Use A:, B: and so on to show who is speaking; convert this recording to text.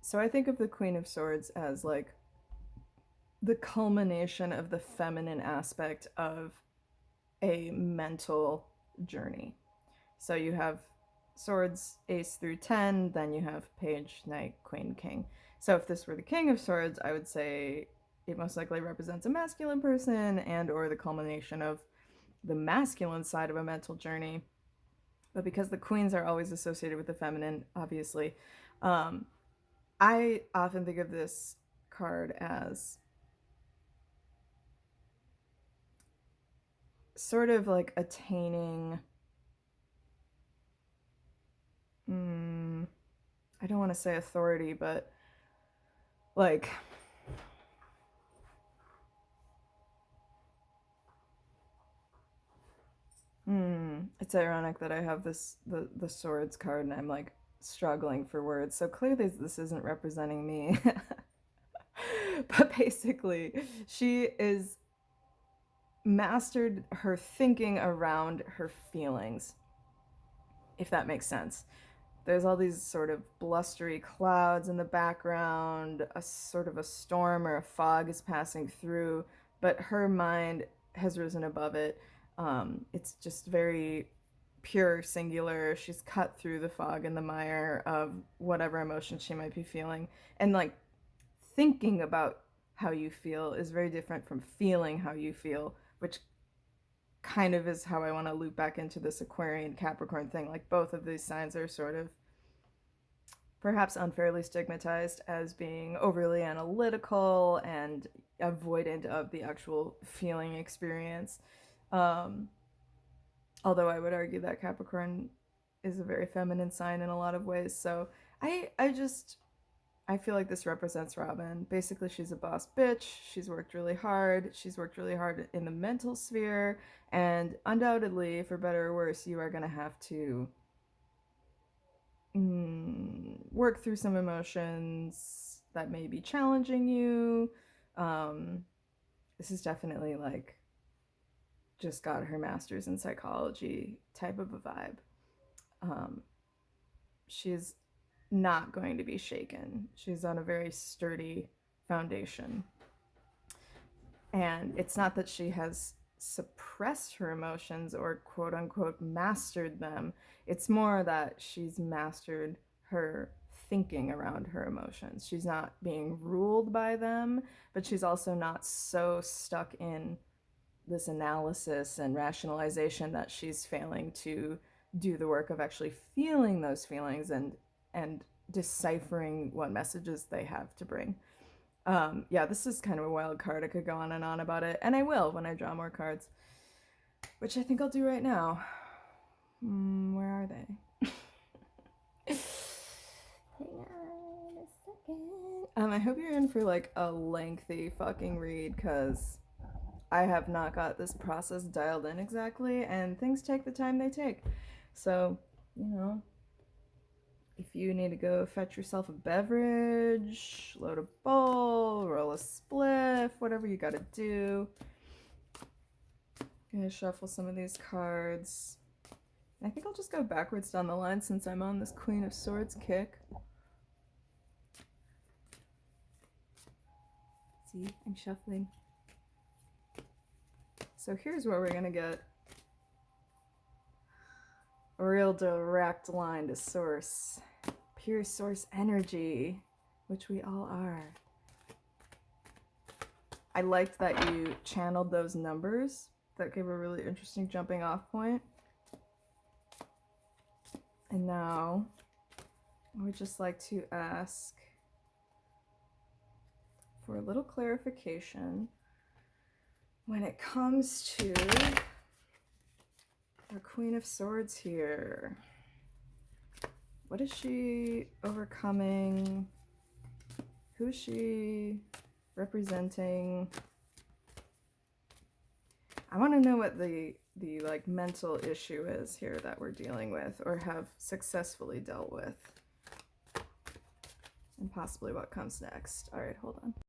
A: So I think of the Queen of Swords as like the culmination of the feminine aspect of a mental journey. So you have swords, ace through 10, then you have page, knight, queen, king. So if this were the King of Swords, I would say it most likely represents a masculine person and or the culmination of the masculine side of a mental journey. But because the queens are always associated with the feminine, obviously, um, I often think of this card as sort of like attaining. I don't want to say authority, but like it's ironic that I have the swords card and I'm like struggling for words. So clearly this isn't representing me. But basically, she is mastered her thinking around her feelings, if that makes sense. There's all these sort of blustery clouds in the background, a sort of a storm or a fog is passing through, but her mind has risen above it. It's just very pure, singular. She's cut through the fog and the mire of whatever emotion she might be feeling. And like thinking about how you feel is very different from feeling how you feel, which kind of is how I want to loop back into this Aquarian Capricorn thing. Like both of these signs are sort of perhaps unfairly stigmatized as being overly analytical and avoidant of the actual feeling experience. Um, Although I would argue that Capricorn is a very feminine sign in a lot of ways. So I feel like this represents Robin. Basically, she's a boss bitch. She's worked really hard. She's worked really hard in the mental sphere. And undoubtedly, for better or worse, you are going to have to work through some emotions that may be challenging you. Um, this is definitely like just got her master's in psychology type of a vibe. Um, she's not going to be shaken. She's on a very sturdy foundation. And it's not that she has suppressed her emotions or quote unquote mastered them. It's more that she's mastered her thinking around her emotions. She's not being ruled by them, but she's also not so stuck in this analysis and rationalization that she's failing to do the work of actually feeling those feelings and deciphering what messages they have to bring. Yeah, this is kind of a wild card. I could go on and on about it, and I will when I draw more cards, which I think I'll do right now. Where are they? Hang on a second. I hope you're in for like a lengthy fucking read because I have not got this process dialed in exactly, and things take the time they take. So, you know, if you need to go fetch yourself a beverage, load a bowl, roll a spliff, whatever you gotta do. I'm gonna shuffle some of these cards. I think I'll just go backwards down the line since I'm on this Queen of Swords kick. See, I'm shuffling. So here's where we're gonna get a real direct line to source. Pure source energy, which we all are. I liked that you channeled those numbers. That gave a really interesting jumping off point. And now I would just like to ask for a little clarification when it comes to our Queen of Swords here. What is she overcoming? Who is she representing? I want to know what the like mental issue is here that we're dealing with or have successfully dealt with, and possibly what comes next. All right, hold on.